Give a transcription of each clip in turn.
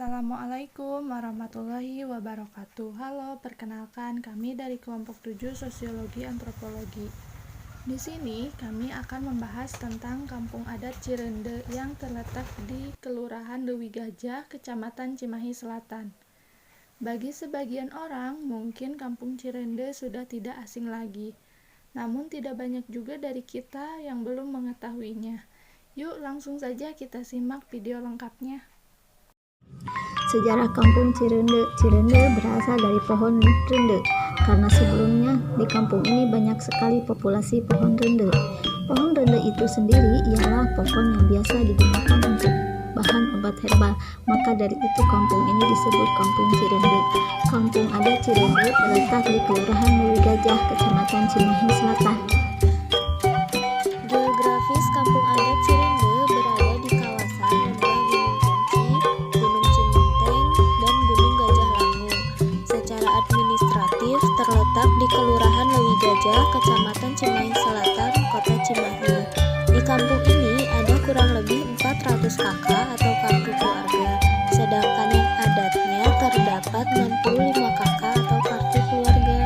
Assalamualaikum warahmatullahi wabarakatuh. Halo, perkenalkan kami dari kelompok 7 Sosiologi Antropologi. Di sini kami akan membahas tentang Kampung Adat Cirende yang terletak di Kelurahan Leuwi Gajah, Kecamatan Cimahi Selatan. Bagi sebagian orang, mungkin Kampung Cirende sudah tidak asing lagi. Namun tidak banyak juga dari kita yang belum mengetahuinya. Yuk langsung saja kita simak video lengkapnya. Sejarah Kampung Cirende. Cirende berasal dari pohon rende, karena sebelumnya di kampung ini banyak sekali populasi pohon rende. Pohon rende itu sendiri ialah pohon yang biasa digunakan untuk bahan obat herbal, maka dari itu kampung ini disebut Kampung Cirende. Kampung Adat Cirende terletak di Kelurahan Leuwi Gajah, Kecamatan Cimahi Selatan. Geografis Kampung Adat Cirende berada di kawasan lembah Gunung Kunci, Gunung Cimenteng, dan Gunung Gajah Langu. Secara administratif terletak di Kelurahan Leuwi Gajah, Kecamatan Cimahi Selatan, Kota Cimahi. Di kampung ini ada kurang lebih 400 kakak atau kartu keluarga, sedangkan yang adatnya terdapat 65 kakak atau kartu keluarga.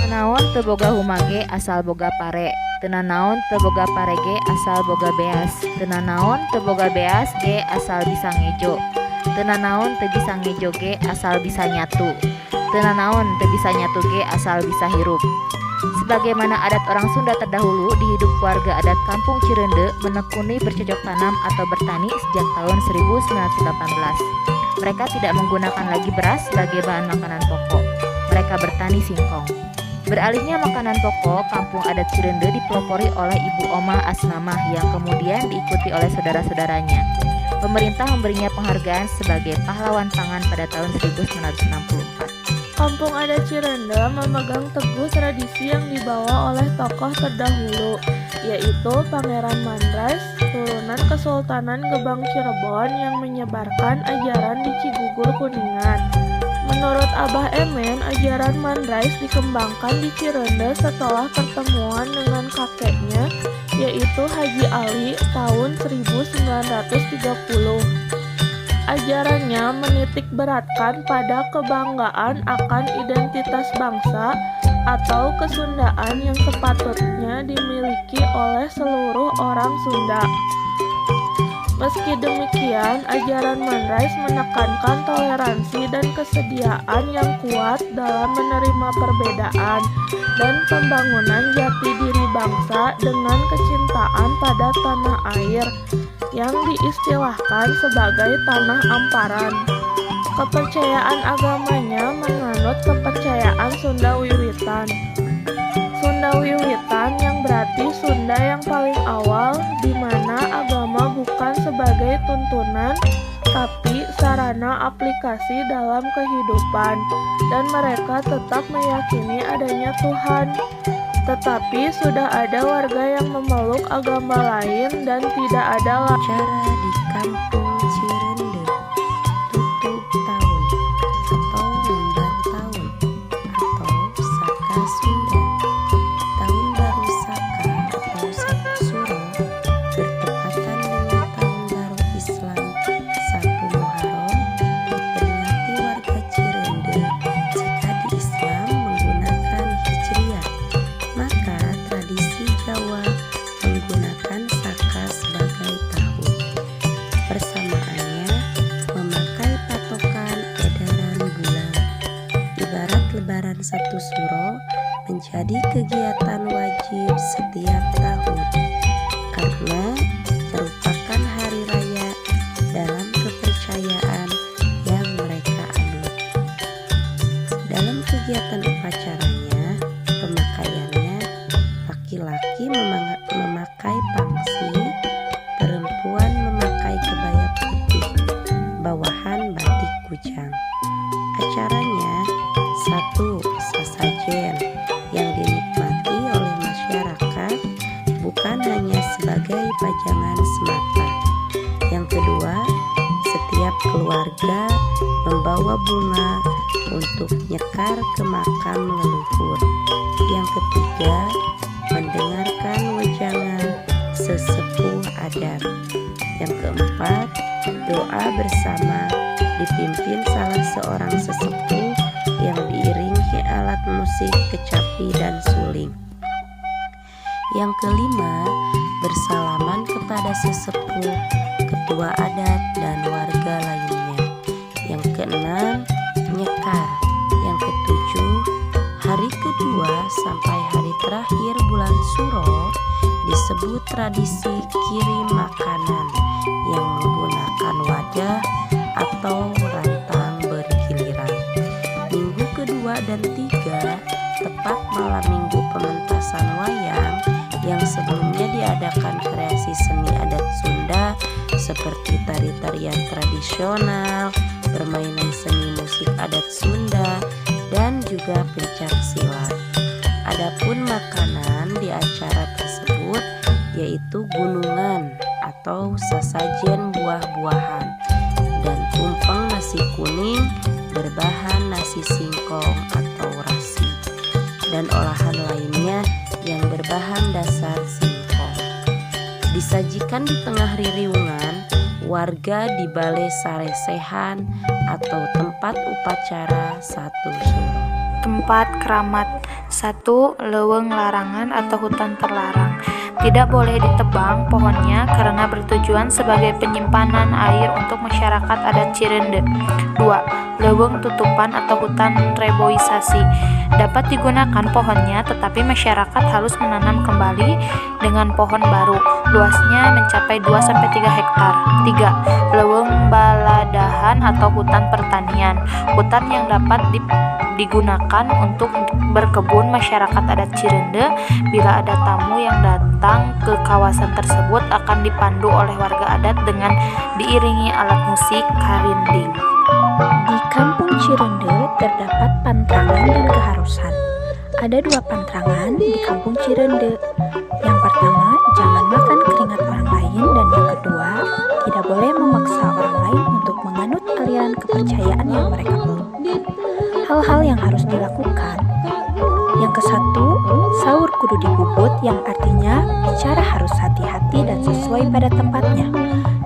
Naon teu boga humage asal boga pare, teuna naon teu boga pare ge asal boga beas, teuna naon teu boga beas ge asal bisa ngejo, teuna naon teu bisa ngejo ge asal bisa nyatu, teuna naon teu bisa nyatu ge asal bisa hirup. Sebagaimana adat orang Sunda terdahulu di hidup keluarga adat Kampung Cirende menekuni bercocok tanam atau bertani sejak tahun 1918. Mereka tidak menggunakan lagi beras sebagai bahan makanan pokok. Mereka bertani singkong. Beralihnya makanan pokok, Kampung Adat Cirende dipelopori oleh Ibu Oma Asnamah yang kemudian diikuti oleh saudara-saudaranya. Pemerintah memberinya penghargaan sebagai pahlawan pangan pada tahun 1964. Kampung Adat Cirende memegang teguh tradisi yang dibawa oleh tokoh terdahulu, yaitu Pangeran Mandraz, turunan Kesultanan Gebang Cirebon yang menyebarkan ajaran di Cigugur Kuningan. Menurut Abah Emen, ajaran Mandraz dikembangkan di Cirende setelah pertemuan dengan kakeknya, yaitu Haji Ali tahun 1930. Ajarannya menitik beratkan pada kebanggaan akan identitas bangsa atau kesundaan yang sepatutnya dimiliki oleh seluruh orang Sunda. Meski demikian, ajaran Mandraz menekankan toleransi dan kesediaan yang kuat dalam menerima perbedaan dan pembangunan jati diri bangsa dengan kecintaan pada tanah air yang diistilahkan sebagai tanah amparan. Kepercayaan agamanya menganut kepercayaan Sunda Wiwitan. Sunda Wiwitan yang berarti Sunda yang paling awal, di mana agama bukan sebagai tuntunan tapi sarana aplikasi dalam kehidupan, dan mereka tetap meyakini adanya Tuhan. Tetapi sudah ada warga yang memeluk agama lain dan tidak ada Cara di Kampung Cirende, tutup tahun atau lembar tahun atau Saka Sunda. Tahun baru Saka atau Satu Suro bertepatan dengan tahun baru Islam 1 Muharram diperingati warga Cirende. Jika di Islam menggunakan Hijriah, maka tradisi Jawa menggunakan Saka sebagai tahun. Persamaannya memakai patokan edaran bulan. Ibarat Lebaran Satu Suro menjadi kegiatan wajib setiap tahun karena merupakan hari raya dalam kepercayaan yang mereka anut. Dalam kegiatan upacaranya, pemakaiannya laki-laki memakai pangsi, perempuan memakai kebaya putih, bawahan batik kujang. Acaranya satu, sesajen yang dinikmati oleh masyarakat bukan hanya sebagai pajangan semata. Yang kedua, setiap keluarga membawa bunga untuk nyekar ke makam leluhur. Yang ketiga, mendengarkan wejangan sesepuh adat. Yang keempat, doa bersama dipimpin salah seorang sesepuh yang diiringi alat musik kecapi dan suling. Yang kelima, bersalaman kepada sesepuh, ketua adat, dan warga lainnya. Yang keenam, nyekar. Yang ketujuh, hari kedua sampai hari terakhir bulan Suro disebut tradisi kirim makanan yang menggunakan wadah atau rantang bergiliran. Minggu kedua dan tiga, tepat malam minggu pementasan wayang yang sebelumnya diadakan kreasi seni adat Sunda seperti tari-tarian tradisional, permainan seni musik adat Sunda, dan juga pencak silat. Adapun makanan di acara tersebut yaitu gunungan atau sasajen buah-buahan dan tumpeng nasi kuning berbahan nasi singkong atau rasi dan olahan lainnya yang berbahan dasar singkong. Disajikan di tengah ririungan warga di balai saresehan atau tempat upacara satu suro. Tempat keramat. 1. Leuweung larangan atau hutan terlarang. Tidak boleh ditebang pohonnya karena bertujuan sebagai penyimpanan air untuk masyarakat adat Cirende. 2. Leuweung tutupan atau hutan reboisasi. Dapat digunakan pohonnya tetapi masyarakat harus menanam kembali dengan pohon baru. Luasnya mencapai 2-3 hektar. 3. Leuweung baladahan atau hutan pertanian. Hutan yang dapat digunakan untuk berkebun masyarakat adat Cirende. Bila ada tamu yang datang ke kawasan tersebut akan dipandu oleh warga adat dengan diiringi alat musik karinding. Di kampung Cirende terdapat pantrangan dan keharusan. Ada 2 pantrangan di kampung Cirende. Yang pertama, jangan makan keringat orang lain, dan yang kedua, tidak boleh memaksa orang lain untuk menganut aliran kepercayaan yang mereka peluk. Hal-hal yang harus dilakukan. Yang ke-1, sahur kudu dibubut, yang artinya bicara harus hati-hati dan sesuai pada tempatnya.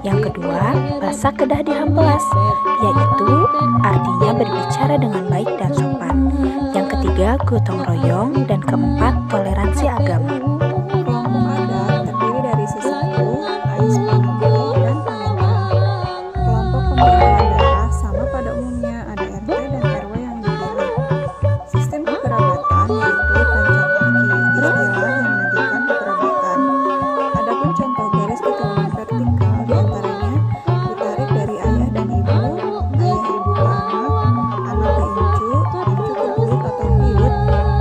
Yang kedua, basa kedah dihampelas, yaitu artinya berbicara dengan baik dan sopan. Yang ketiga, gotong royong, dan keempat, toleransi agama. Kelompok adat terdiri dari sesepuh, ais pengambil, dan panitia. Kelompok pemilihan daerah sama pada umumnya, ada RT dan RW yang dipilih. Sistem kekerabatan yaitu pancakaki, istilah yang menunjukkan kekerabatan. Adapun contoh garis keturunan vertikal diantaranya ditarik dari ayah dan ibu, ayah ibu ke anak ke incu, incu ke buyut atau piut,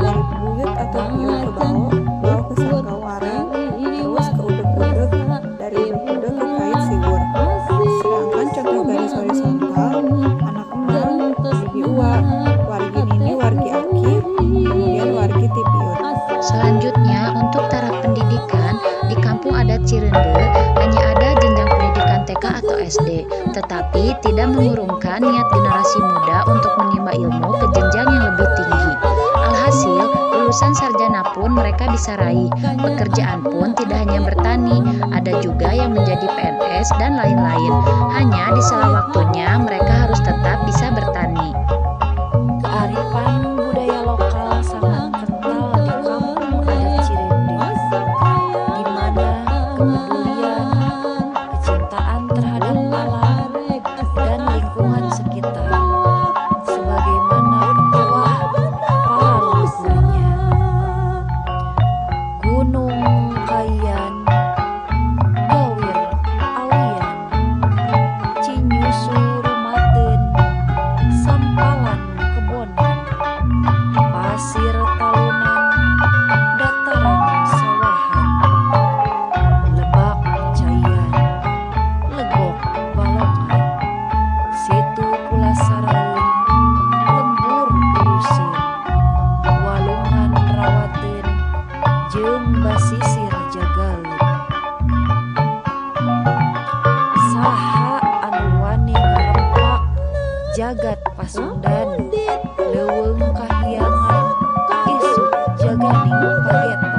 dari buyut atau piut ke bau, bau ke sangga wareng, terus ke udeg-udeg, dari udeg-udeg ke kait siwur. Sedangkan contoh garis horizontal, anak emang, bibi uwa, wargi nini, wargi aki, kemudian wargi tipiut. Selanjutnya, untuk taraf pendidikan di kampung adat Cirende hanya ada jenjang pendidikan TK atau SD, tetapi tidak mengurungkan niat generasi muda untuk menimba ilmu ke jenjang yang lebih tinggi. Alhasil, lulusan sarjana pun mereka bisa raih. Pekerjaan pun tidak hanya bertani, ada juga yang menjadi PNS dan lain-lain. Hanya di sela waktunya mereka harus tetap bisa bertani. Kearifan budaya lokal sangat kental di kampung adat Cirende, di mana kepedulian, kecintaan terhadap alam dan lingkungan sekitar, sebagaimana petuah para leluhurnya. Gunung Kayan, Gawir Awian, Cinyusu Rumateun, Sampalan Kebonan, Pasir Talunan, Dataran Sawahan, Lebak Cayan, Legok Balongan, Situ Pulasaraeun, Lembur Urusin, Walungan Rawateun, jeung Basisir Jagalut. Saha anu wani ngarempak jagat Pasundan, leuweung kahyangan, isuk jaganing pageto.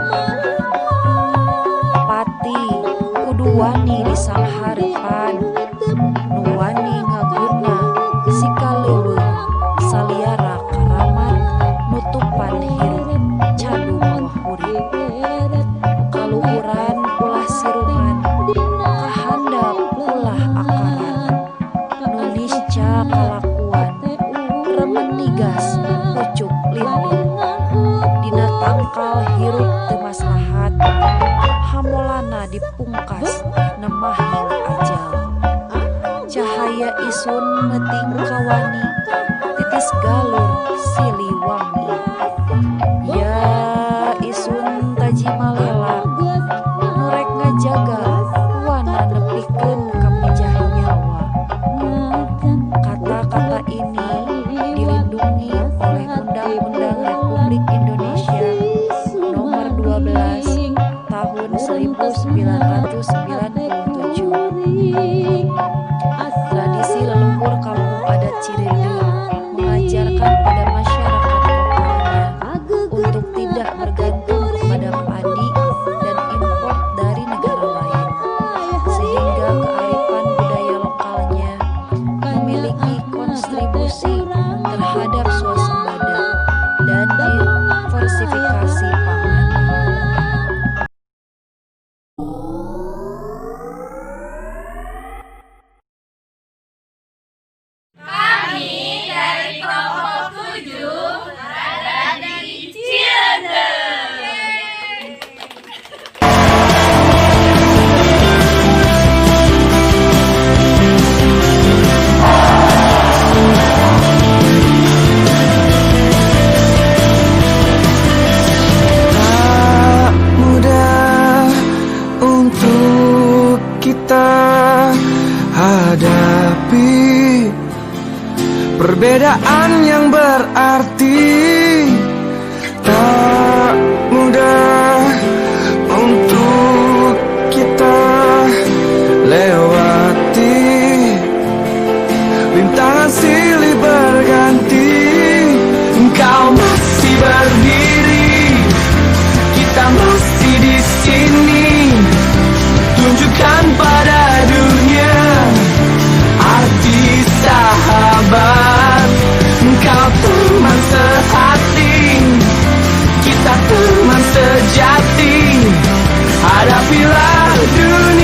Pati kudu wani disanghareupan, nu wani ngaguna asa dipungkas nemahing ajal. Cahaya isun meting kawani, titis galur siliwangi. Ya isun taji malela, nurek ngajaga wana nepikeun kapejah nyawa. Kata-kata ini dilindungi oleh Undang-Undang Republik Indonesia Nomor 12 Tahun 1997. Tradisi leluhur kampung adat Cirende mengajarkan pada masyarakat lokalnya untuk tidak bergantung kepada padi dan impor dari negara lain, sehingga kearifan budaya lokalnya memiliki kontribusi terhadap swasembada dan diversifikasi pangan. Hadapi perbedaan yang berarti, tak mudah untuk kita lewati. Rintangan silih berganti, engkau masih berdiri, kita masih di sini. Tunjukkan pada dunia arti sahabat. Engkau teman sehati, kita teman sejati. Hadapilah dunia.